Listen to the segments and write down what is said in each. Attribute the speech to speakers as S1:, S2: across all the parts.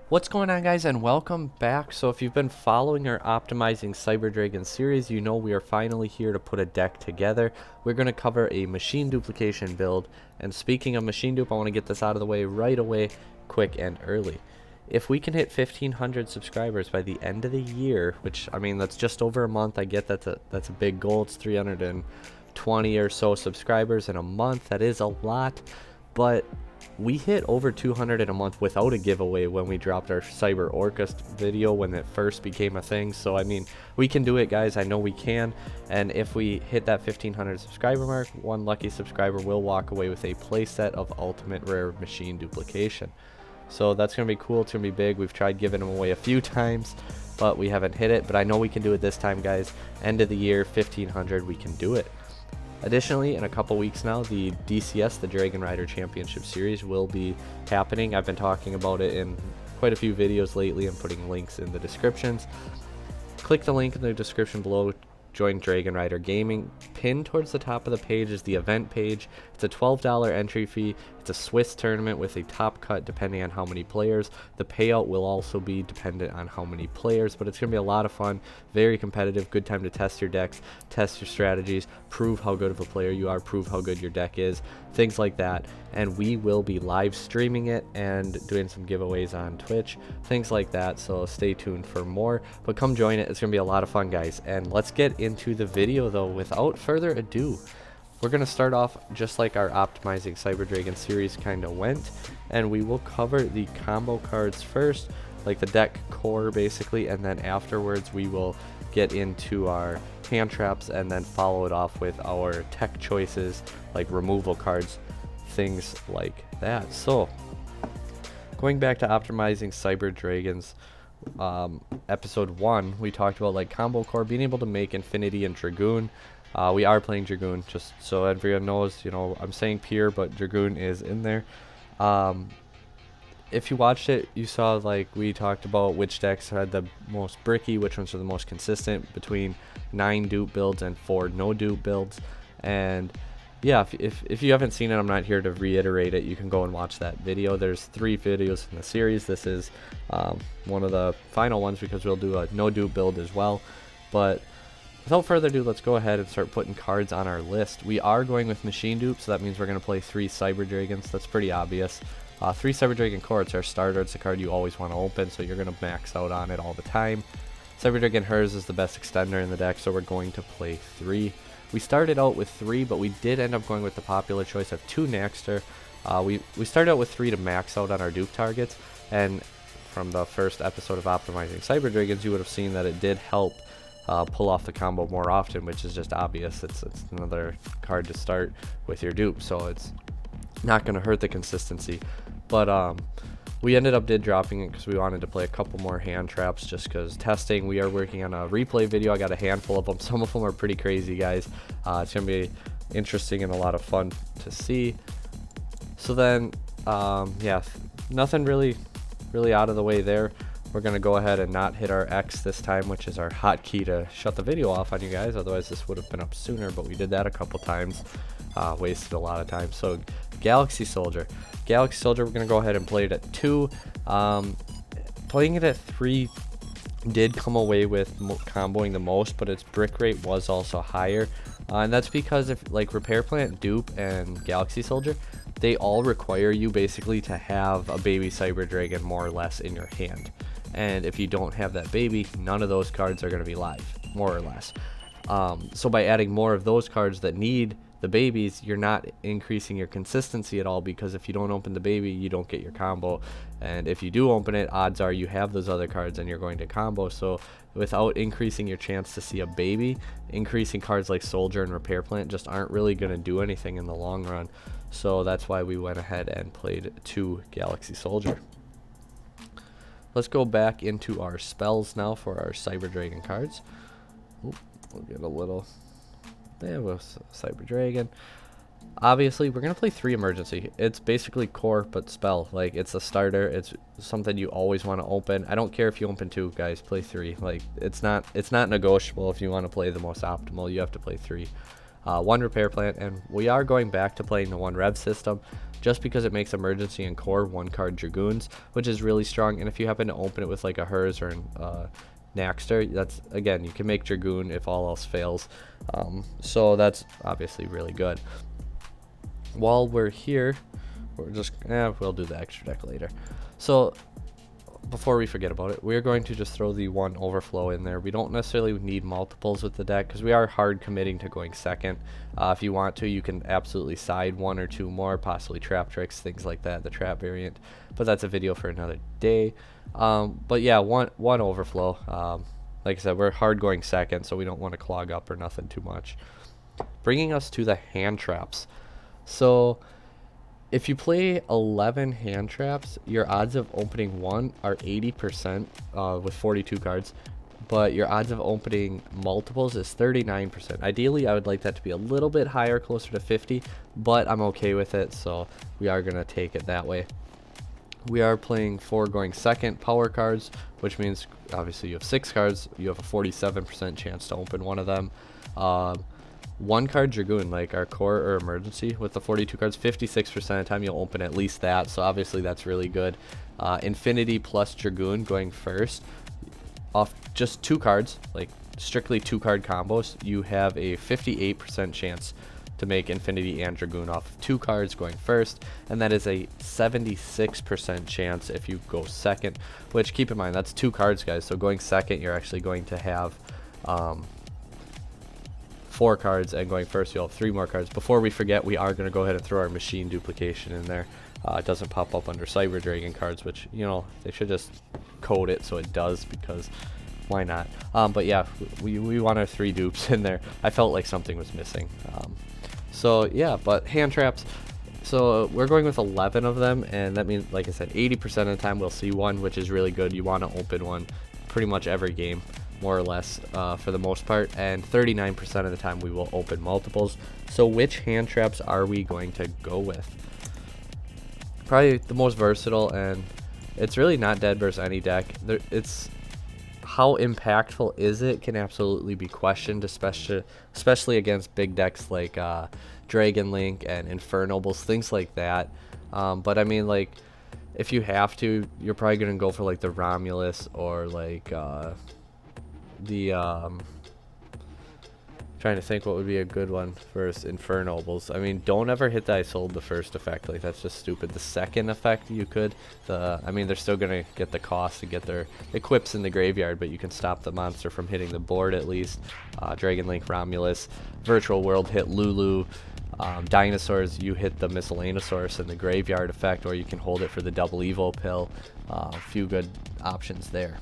S1: What's going on, guys, and welcome back. So if you've been following our Optimizing Cyber Dragon series, you know we are finally here to put a deck together. We're going to cover a machine duplication build, and speaking of machine dupe, I want to get this out of the way right away, quick and early. If we can hit 1,500 subscribers by the end of the year, which, I mean, that's just over a month. I get that's a big goal. It's 320 or so subscribers in a month. That is a lot, but we hit over 200 in a month without a giveaway when we dropped our Cyber Orchestra video when it first became a thing. So I mean, we can do it, guys. I know we can. And if we hit that 1,500 subscriber mark, one lucky subscriber will walk away with a playset of Ultimate Rare Machine Duplication. So that's gonna be cool. It's gonna be big. We've tried giving them away a few times, but we haven't hit it. But I know we can do it this time, guys. End of the year, 1,500, we can do it. Additionally, in a couple weeks now, the DCS, the Dragon Rider Championship Series, will be happening. I've been talking about it in quite a few videos lately and putting links in the descriptions. Click the link in the description below. Join Dragon Rider Gaming. Pinned towards the top of the page is the event page. It's a $12 entry fee. It's a Swiss tournament with a top cut depending on how many players. The payout will also be dependent on how many players, but it's going to be a lot of fun, very competitive, good time to test your decks, test your strategies, prove how good of a player you are, prove how good your deck is, things like that. And we will be live streaming it and doing some giveaways on Twitch, things like that, so stay tuned for more. But come join it. It's going to be a lot of fun, guys. And let's get into the video, though. Without further ado, we're going to start off just like our Optimizing Cyber Dragon series kind of went, and we will cover the combo cards first, like the deck core basically, and then afterwards we will get into our hand traps and then follow it off with our tech choices like removal cards, things like that. So going back to Optimizing Cyber Dragons, episode 1, we talked about like combo core, being able to make Infinity and Dragoon. We are playing Dragoon, just so everyone knows, you know, I'm saying pure, but Dragoon is in there. If you watched it, you saw like we talked about which decks had the most bricky, which ones are the most consistent between 9 dupe builds and 4 no dupe builds. And yeah, if you haven't seen it, I'm not here to reiterate it. You can go and watch that video. There's 3 videos in the series. This is one of the final ones because we'll do a no dupe build as well. But without further ado, let's go ahead and start putting cards on our list. We are going with machine dupe, so that means we're going to play 3 Cyber Dragons. That's pretty obvious. 3 Cyber Dragon core, it's our starter. It's a card you always want to open, so you're going to max out on it all the time. Cyber Dragon Hers is the best extender in the deck, so we're going to play 3. We started out with 3, but we did end up going with the popular choice of 2 Naxter. We started out with 3 to max out on our dupe targets, and from the first episode of Optimizing Cyber Dragons, you would have seen that it did help pull off the combo more often, which is just obvious. It's another card to start with your dupe, so it's not going to hurt the consistency. But we ended up dropping it because we wanted to play a couple more hand traps just because testing. We are working on a replay video. I got a handful of them. Some of them are pretty crazy, guys. It's going to be interesting and a lot of fun to see. So then, yeah, nothing really out of the way there. We're going to go ahead and not hit our X this time, which is our hotkey to shut the video off on you guys. Otherwise, this would have been up sooner, but we did that a couple times. Wasted a lot of time. So Galaxy Soldier, we're going to go ahead and play it at 2. Playing it at 3 did come away with comboing the most, but its brick rate was also higher. And that's because if like Repair Plant, Dupe, and Galaxy Soldier, they all require you basically to have a baby Cyber Dragon more or less in your hand. And if you don't have that baby, none of those cards are going to be live, more or less. So by adding more of those cards that need the babies, you're not increasing your consistency at all, because if you don't open the baby, you don't get your combo. And if you do open it, odds are you have those other cards and you're going to combo. So without increasing your chance to see a baby, increasing cards like Soldier and Repair Plant just aren't really going to do anything in the long run. So that's why we went ahead and played 2 Galaxy Soldier. Let's go back into our spells now for our Cyber Dragon cards. Ooh, we'll get a little... There was Cyber Dragon. Obviously, we're going to play 3 Emergency. It's basically core, but spell. Like, it's a starter. It's something you always want to open. I don't care if you open 2, guys. Play 3. Like, it's not negotiable if you want to play the most optimal. You have to play 3. one repair plant, and we are going back to playing the one rev system just because it makes emergency and core one card dragoons, which is really strong. And if you happen to open it with like a hers or an Naxter, that's, again, you can make dragoon if all else fails. So that's obviously really good. While we're here, we're just we'll do the extra deck later. So before we forget about it, we're going to just throw the one overflow in there. We don't necessarily need multiples with the deck because we are hard committing to going second. If you want to, you can absolutely side one or two more, possibly trap tricks, things like that, the trap variant, but that's a video for another day. But yeah, one overflow. Like I said, we're hard going second, so we don't want to clog up or nothing too much. Bringing us to the hand traps. So if you play 11 hand traps, your odds of opening one are 80% with 42 cards, but your odds of opening multiples is 39%. Ideally, I would like that to be a little bit higher, closer to 50, but I'm okay with it, so we are going to take it that way. We are playing 4 going second power cards, which means obviously you have 6 cards, you have a 47% chance to open one of them. One card dragoon, like our core or emergency, with the 42 cards, 56% of the time you'll open at least that, so obviously that's really good. Infinity plus dragoon going first, off just 2 cards, like strictly 2 card combos, you have a 58% chance to make infinity and dragoon off of 2 cards going first, and that is a 76% chance if you go second, which, keep in mind, that's 2 cards, guys, so going second you're actually going to have 4 cards, and going first you'll have 3 more cards. Before we forget, we are going to go ahead and throw our machine duplication in there. It doesn't pop up under Cyber Dragon cards, which, you know, they should just code it so it does, because why not? But yeah, we want our 3 dupes in there. I felt like something was missing. So yeah, but hand traps, so we're going with 11 of them, and that means, like I said, 80% of the time we'll see one, which is really good. You want to open one pretty much every game, more or less, for the most part, and 39% of the time we will open multiples. So which hand traps are we going to go with? Probably the most versatile, and it's really not dead versus any deck. It's how impactful is it can absolutely be questioned, especially against big decks like Dragon Link and Infernobles, things like that. But I mean, like, if you have to, you're probably gonna go for like the Romulus or like trying to think what would be a good one versus Infernobles. I mean, don't ever hit the I sold the first effect, like that's just stupid. The second effect you could, I mean, they're still gonna get the cost to get their equips in the graveyard, but you can stop the monster from hitting the board at least. Dragon Link, Romulus, Virtual World hit Lulu. Dinosaurs, you hit the Miscellaneosaurus in the graveyard effect, or you can hold it for the double Evo pill. A few good options there.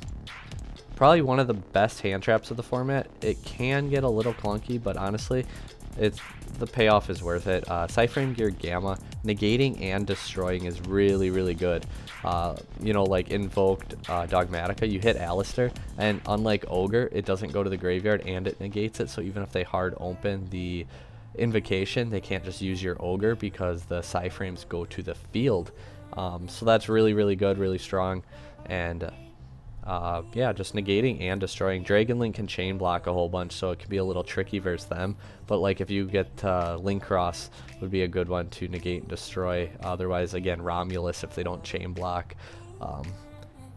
S1: Probably one of the best hand traps of the format. It can get a little clunky, but honestly, the payoff is worth it. Cyframe Gear Gamma, negating and destroying is really, really good. You know, like Invoked Dogmatica, you hit Alistair, and unlike Ogre, it doesn't go to the graveyard and it negates it, so even if they hard open the Invocation, they can't just use your Ogre because the Cyframes go to the field. So that's really, really good, really strong, and yeah, just negating and destroying. Dragon Link can chain block a whole bunch, so it can be a little tricky versus them, but like if you get Link Cross would be a good one to negate and destroy. Otherwise, again, Romulus, if they don't chain block,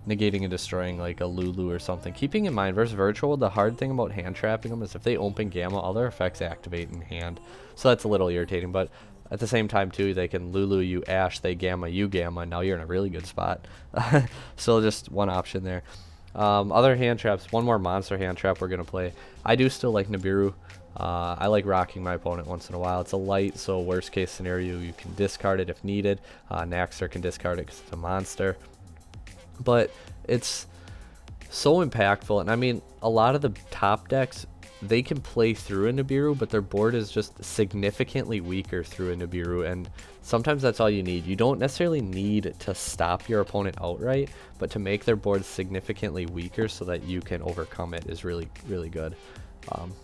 S1: negating and destroying like a Lulu or something. Keeping in mind, versus Virtual, the hard thing about hand trapping them is if they open Gamma, all their effects activate in hand, so that's a little irritating, but at the same time too, they can Lulu you Ash, they Gamma you Gamma, now you're in a really good spot. So just one option there. Other hand traps, one more monster hand trap we're going to play. I do still like Nibiru. I like rocking my opponent once in a while. It's a light, so worst case scenario you can discard it if needed. Naxter can discard it because it's a monster. But it's so impactful, and I mean, a lot of the top decks, they can play through a Nibiru, but their board is just significantly weaker through a Nibiru, and sometimes that's all you need. You don't necessarily need to stop your opponent outright, but to make their board significantly weaker so that you can overcome it is really, really good.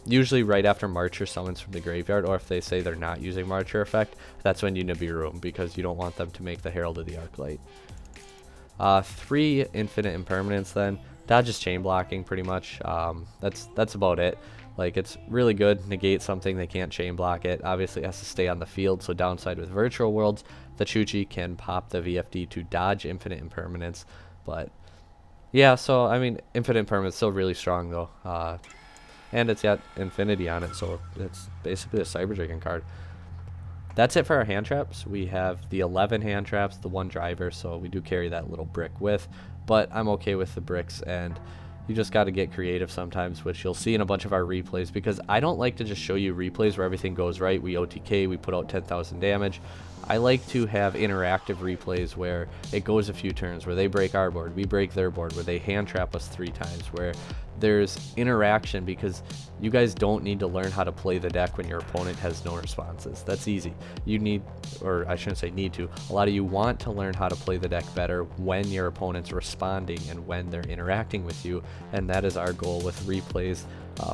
S1: Usually right after Marcher summons from the graveyard, or if they say they're not using Marcher effect, that's when you Nibiru them, because you don't want them to make the Herald of the Arclight. 3 infinite impermanence then. Dodges chain blocking pretty much. That's about it. Like, it's really good. Negate something, they can't chain block it. Obviously, it has to stay on the field. So downside with virtual worlds, the Chuchi can pop the VFD to dodge infinite impermanence. But yeah, so I mean, infinite impermanence still really strong though. And it's got infinity on it, so it's basically a Cyber Dragon card. That's it for our hand traps. We have the 11 hand traps, the 1 driver, so we do carry that little brick with, but I'm okay with the bricks, and you just got to get creative sometimes, which you'll see in a bunch of our replays, because I don't like to just show you replays where everything goes right. We OTK, we put out 10,000 damage. I like to have interactive replays where it goes a few turns, where they break our board, we break their board, where they hand trap us 3 times, where there's interaction, because you guys don't need to learn how to play the deck when your opponent has no responses. That's easy. You need, or I shouldn't say need to, a lot of you want to learn how to play the deck better when your opponent's responding and when they're interacting with you, and that is our goal with replays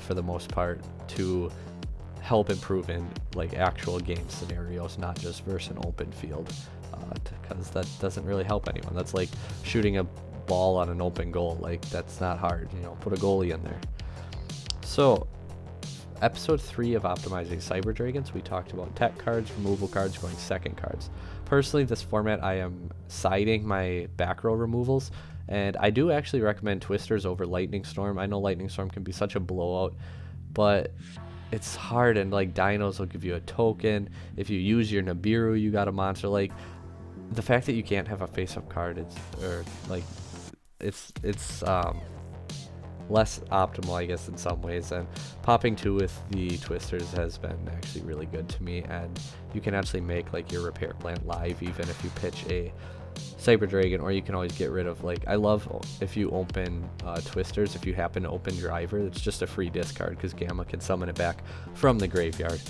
S1: for the most part, to help improve in like actual game scenarios, not just versus an open field, because that doesn't really help anyone. That's like shooting a ball on an open goal. Like, that's not hard, you know, put a goalie in there. So episode 3 of Optimizing Cyber Dragons, we talked about tech cards, removal cards, going second cards. Personally, this format, I am siding my back row removals, and I do actually recommend Twisters over Lightning Storm. I know Lightning Storm can be such a blowout, but it's hard, and like dinos will give you a token. If you use your Nibiru, you got a monster. Like, the fact that you can't have a face-up card, it's less optimal, I guess, in some ways. And popping 2 with the Twisters has been actually really good to me, and you can actually make like your repair plant live even if you pitch a Cyber Dragon, or you can always get rid of, like, I love if you open Twisters, if you happen to open Driver, it's just a free discard because Gamma can summon it back from the graveyard.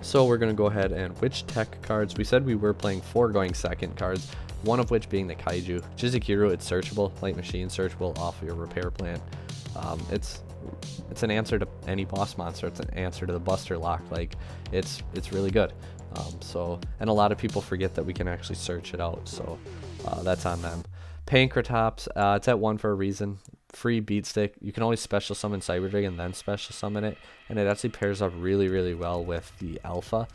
S1: So we're going to go ahead and which tech cards. We said we were playing 4 going second cards, one of which being the Kaiju. Jizukiru, it's searchable, Light Machine searchable off your repair plant. It's an answer to any boss monster. It's an answer to the Buster Lock. Like, it's really good. And a lot of people forget that we can actually search it out, so that's on them. Pankratops, it's at 1 for a reason. Free beat stick. You can always special summon Cyber Dragon, then special summon it, and it actually pairs up really, really well with the Alpha,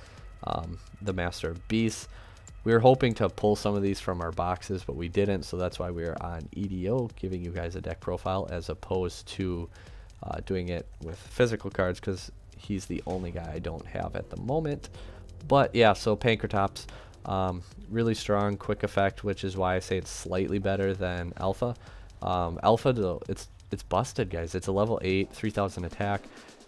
S1: the Master of Beasts. We were hoping to pull some of these from our boxes, but we didn't, so that's why we are on EDO, giving you guys a deck profile, as opposed to doing it with physical cards, because he's the only guy I don't have at the moment. But yeah, so Pankratops, really strong, quick effect, which is why I say it's slightly better than Alpha. Alpha, though, it's busted, guys. It's a level 8, 3000 attack.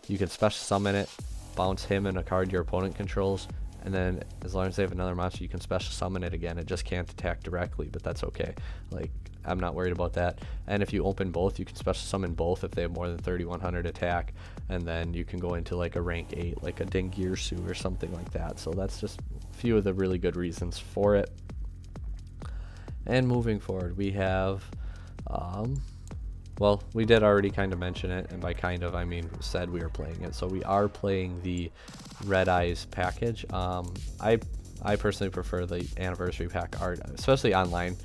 S1: You can special summon it, bounce him and a card your opponent controls, and then as long as they have another monster, you can special summon it again. It just can't attack directly, but that's okay. Like, I'm not worried about that. And if you open both, you can special summon both if they have more than 3100 attack, and then you can go into like a rank 8, like a Dengirsu or something like that. So that's just a few of the really good reasons for it. And moving forward, we have well, we did already kind of mention it, and by kind of I mean said we are playing it. So we are playing the Red Eyes package. I personally prefer the anniversary pack art, especially online.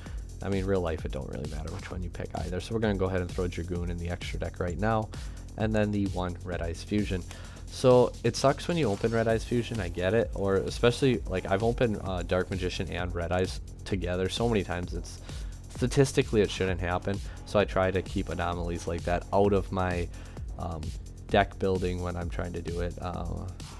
S1: I mean, real life, it don't really matter which one you pick either. So we're going to go ahead and throw Dragoon in the extra deck right now, and then the 1 Red Eyes Fusion. So it sucks when you open Red Eyes Fusion, I get it, or especially, like, I've opened Dark Magician and Red Eyes together so many times, it's statistically it shouldn't happen. So I try to keep anomalies like that out of my deck building when I'm trying to do it.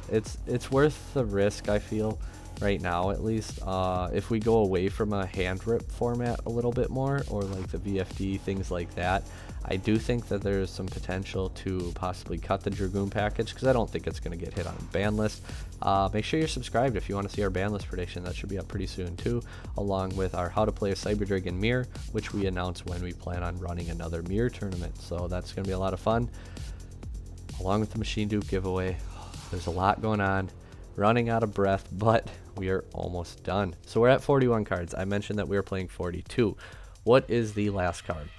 S1: It's worth the risk, I feel, right now at least. If we go away from a hand rip format a little bit more, or like the VFD, things like that, I do think that there's some potential to possibly cut the Dragoon package, because I don't think it's going to get hit on a ban list. Make sure you're subscribed if you want to see our ban list prediction. That should be up pretty soon too, along with our how to play a Cyber Dragon mirror, which we announce when we plan on running another mirror tournament. So that's going to be a lot of fun, along with the Machine Dupe giveaway. There's a lot going on. Running out of breath, but we are almost done. So we're at 41 cards. I mentioned that we were playing 42. What is the last card?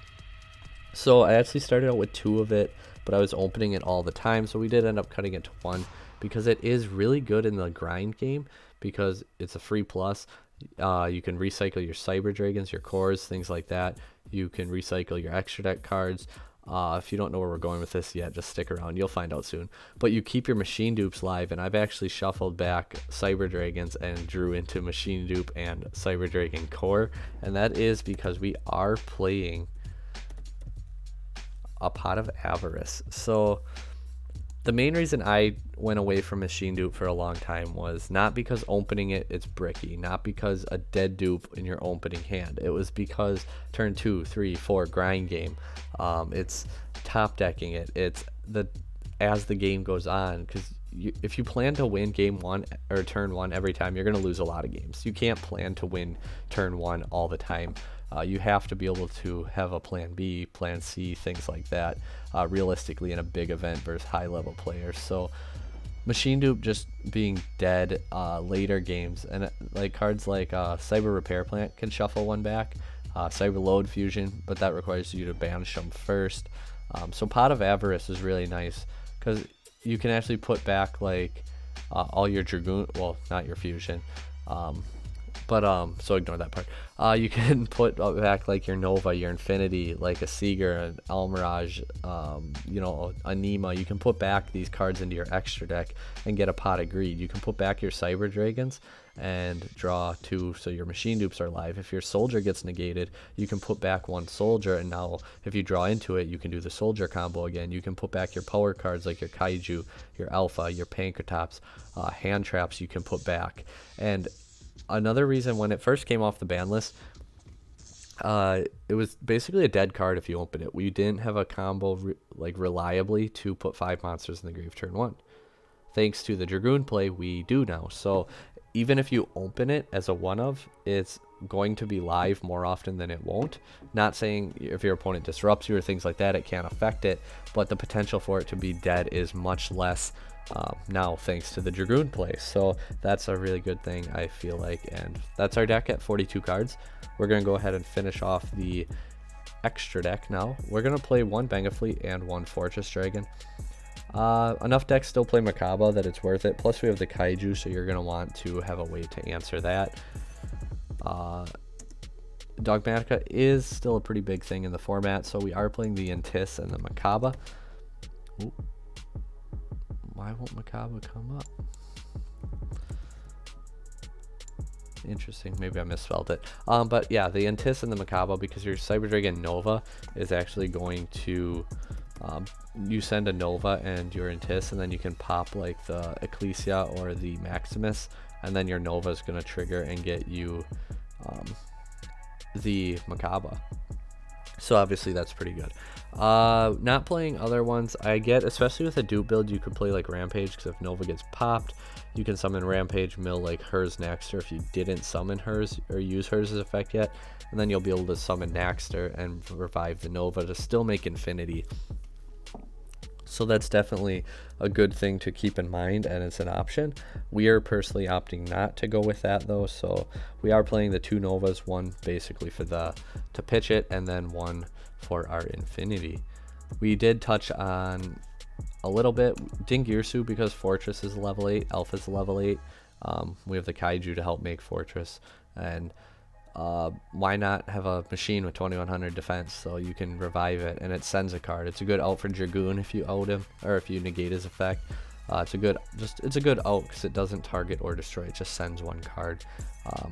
S1: So I actually started out with 2 of it, but I was opening it all the time, so we did end up cutting it to 1, because it is really good in the grind game, because it's a free plus. You can recycle your Cyber Dragons, your cores, things like that. You can recycle your extra deck cards. If you don't know where we're going with this yet, just stick around. You'll find out soon. But you keep your machine dupes live, and I've actually shuffled back Cyber Dragons and drew into machine dupe and Cyber Dragon core, and that is because we are playing a pot of Avarice. So the main reason I went away from machine dupe for a long time was not because opening it's bricky, not because a dead dupe in your opening hand. It was because turn 2, 3, 4 grind game. It's top decking it. It's as the game goes on, because if you plan to win game 1 or turn 1 every time, you're going to lose a lot of games. You can't plan to win turn 1 all the time. You have to be able to have a plan B, plan C, things like that, realistically in a big event versus high level players. So machine dupe just being dead later games, and like cards like Cyber Repair Plant can shuffle one back, Cyber Load Fusion, but that requires you to banish them first. So Pot of Avarice is really nice because you can actually put back like all your Dragoon, well, not your Fusion, so ignore that part. You can put back like your Nova, your Infinity, like a Seeger, an Almirage, you know, a Nema. You can put back these cards into your extra deck and get a Pot of Greed. You can put back your Cyber Dragons and draw 2, so your machine dupes are live. If your soldier gets negated, you can put back 1 soldier, and now if you draw into it, you can do the soldier combo again. You can put back your power cards like your Kaiju, your Alpha, your Pankratops, hand traps you can put back. And another reason, when it first came off the ban list, it was basically a dead card if you open it. We didn't have a combo reliably to put 5 monsters in the grave turn 1. Thanks to the Dragoon play, we do now. So even if you open it as a one of, it's going to be live more often than it won't. Not saying if your opponent disrupts you or things like that, it can't affect it, but the potential for it to be dead is much less now thanks to the Dragoon play. So that's a really good thing, I feel like. And that's our deck at 42 cards. We're going to go ahead and finish off the extra deck now. We're going to play 1 Benga Fleet and 1 Fortress Dragon. Enough decks still play Makaba that it's worth it. Plus we have the Kaiju, so you're going to want to have a way to answer that. Dogmatica is still a pretty big thing in the format, so we are playing the Intis and the Makaba. Ooh. Why won't Makaba come up? Interesting, maybe I misspelled it. But yeah, the Intis and the Makaba, because your Cyber Dragon Nova is actually going to you send a Nova and your Intis, and then you can pop like the Ecclesia or the Maximus, and then your Nova is going to trigger and get you the Makaba. So obviously that's pretty good. Not playing other ones, I get, especially with a dupe build, you could play like Rampage, because if Nova gets popped, you can summon Rampage, mill like hers Naxter if you didn't summon hers or use hers as effect yet, and then you'll be able to summon Naxter and revive the Nova to still make Infinity. So that's definitely a good thing to keep in mind, and it's an option. We are personally opting not to go with that though, so we are playing the 2 Novas, one basically for to pitch it, and then 1 for our Infinity. We did touch on a little bit Dingirsu, because Fortress is level 8, Alpha is level 8. We have the Kaiju to help make Fortress, and why not have a machine with 2100 defense, so you can revive it and it sends a card. It's a good out for Dragoon if you out him, or if you negate his effect. It's a good out because it doesn't target or destroy, it just sends 1 card,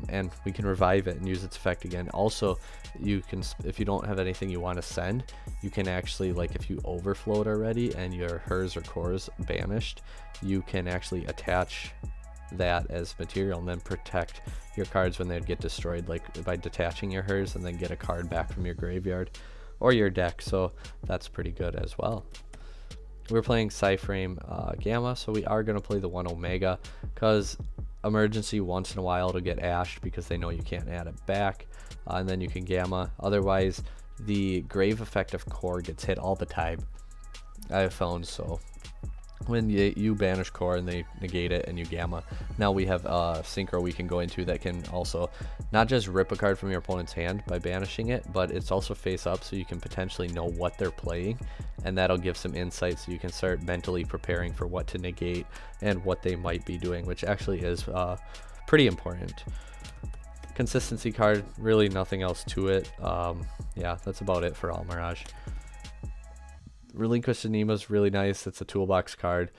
S1: and we can revive it and use its effect again. Also, you can, if you don't have anything you want to send, you can actually, like if you overflowed already and your hers or cores banished, you can actually attach that as material and then protect your cards when they'd get destroyed, like by detaching your hers, and then get a card back from your graveyard or your deck. So that's pretty good as well. We're playing Psyframe Gamma, so we are going to play the 1 Omega, because emergency once in a while to get ashed because they know you can't add it back, and then you can Gamma. Otherwise the grave effect of core gets hit all the time, I have found. So when you banish core and they negate it and you Gamma, now we have synchro we can go into that can also not just rip a card from your opponent's hand by banishing it, but it's also face up, so you can potentially know what they're playing, and that'll give some insight, so you can start mentally preparing for what to negate and what they might be doing, which actually is pretty important. Consistency card, really nothing else to it. Yeah, that's about it for Almirage. Relinquished Anima is really nice. It's a toolbox card.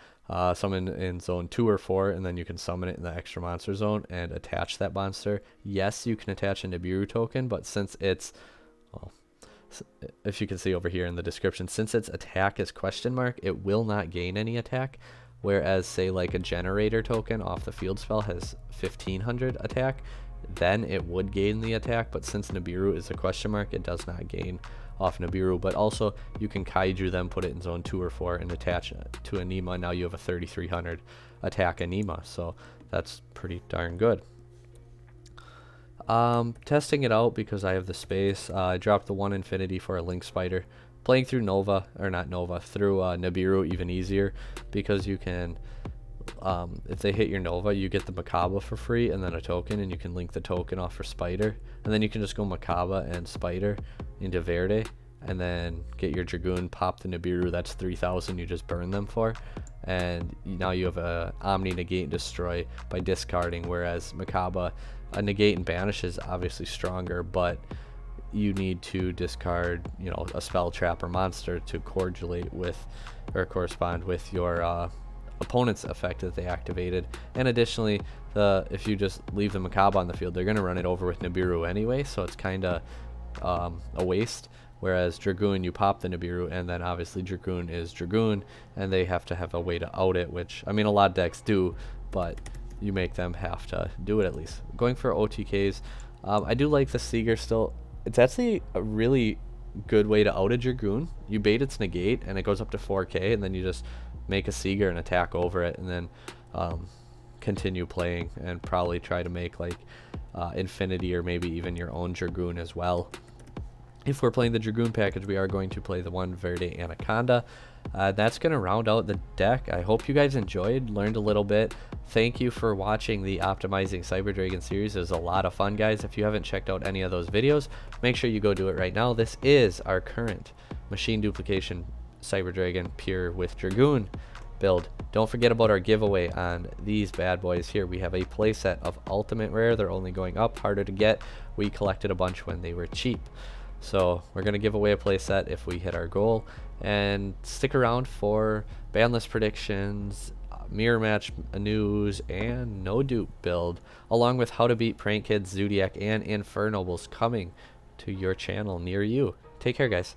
S1: Summon in zone 2 or 4, and then you can summon it in the extra monster zone and attach that monster. Yes, you can attach a Nibiru token, but since it's, well, if you can see over here in the description, since its attack is question mark, it will not gain any attack. Whereas, say, like a generator token off the field spell has 1500 attack, then it would gain the attack. But since Nibiru is a question mark, it does not gain off Nibiru. But also, you can Kaiju them, put it in zone 2 or 4, and attach it to Anima. Now you have a 3300 attack Anima, so that's pretty darn good. Testing it out because I have the space. I dropped the 1 Infinity for a Link Spider. Playing through Nova, or not Nova, through Nibiru even easier, because you can, if they hit your Nova, you get the Makaba for free and then a token, and you can link the token off for Spider, and then you can just go Makaba and Spider into Verde, and then get your Dragoon, pop the Nibiru. That's 3000 you just burn them for, and now you have a Omni, Negate, and Destroy by discarding, whereas Makaba, a Negate and Banish is obviously stronger, but you need to discard, you know, a spell, trap, or monster to correlate with or correspond with your opponent's effect that they activated. And additionally, if you just leave the Makaba on the field, they're going to run it over with Nibiru anyway, so it's kind of a waste. Whereas Dragoon, you pop the Nibiru, and then obviously Dragoon is Dragoon, and they have to have a way to out it, which, I mean, a lot of decks do, but you make them have to do it at least. Going for OTKs, I do like the Seeger still. It's actually a really good way to out a Dragoon. You bait its Negate, and it goes up to 4k, and then you just make a Seeger and attack over it, and then continue playing, and probably try to make like Infinity or maybe even your own Dragoon as well. If we're playing the Dragoon package, we are going to play the 1 Verde Anaconda. That's going to round out the deck. I hope you guys enjoyed, learned a little bit. Thank you for watching the Optimizing Cyber Dragon series. It was a lot of fun, guys. If you haven't checked out any of those videos, make sure you go do it right now. This is our current machine duplication Cyber Dragon pure with Dragoon build. Don't forget about our giveaway on these bad boys here. We have a playset of Ultimate Rare. They're only going up, harder to get. We collected a bunch when they were cheap. So we're going to give away a playset if we hit our goal. And stick around for banlist predictions, mirror match news, and no dupe build, along with how to beat Prank Kids, Zodiac, and Infernobles coming to your channel near you. Take care, guys.